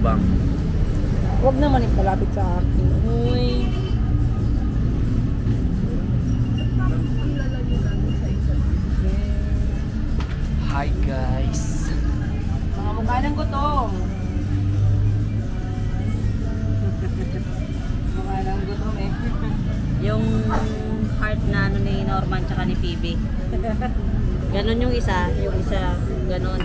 mukbang. Huwag naman ipalapit sa akin. Uy. Hi guys. Mga mukha ng gutom. Mukha ng gutom eh. Yung heart na ano ni Norman tsaka ni Phoebe. Ganon yung isa ganon.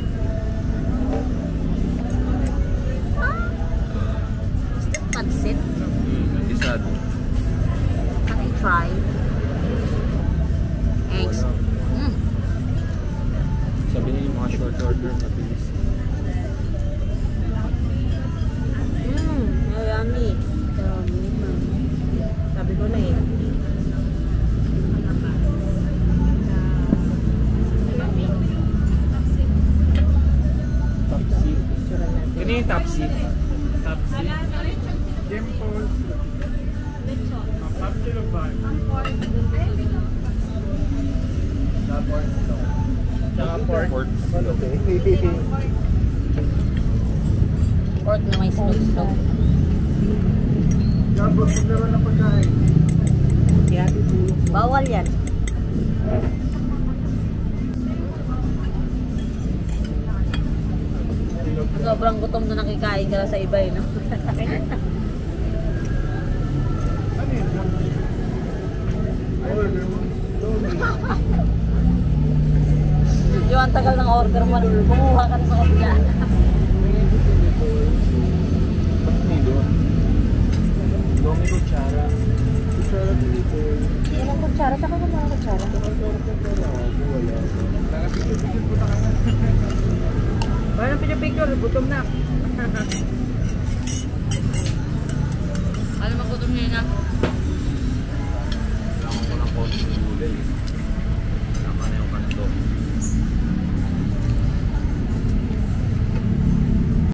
Is that pancit? Isa. Can I try? Eggs. Sabi niya yung mga short order mabilis. Yummy. Sabi ko na eh. Tapsi. Kano yung tapsi? Tapsi. Dimples. Tapsi lang ba? Tsaka pork. Pork na may slug-slug. Gabot, maglaro na pagkain. Bawal yan. Sobrang gutom na nakikain ka sa iba eh, no? Ano yun? Order mo? Yung ang tagal ng order mo, kumuha ka na sa kopya. Domi kutsara. Kutsara dito. Ilang kutsara? Saka ka mga kutsara? Parang pinapicture, gutom na. Alam mo, gutom niya na.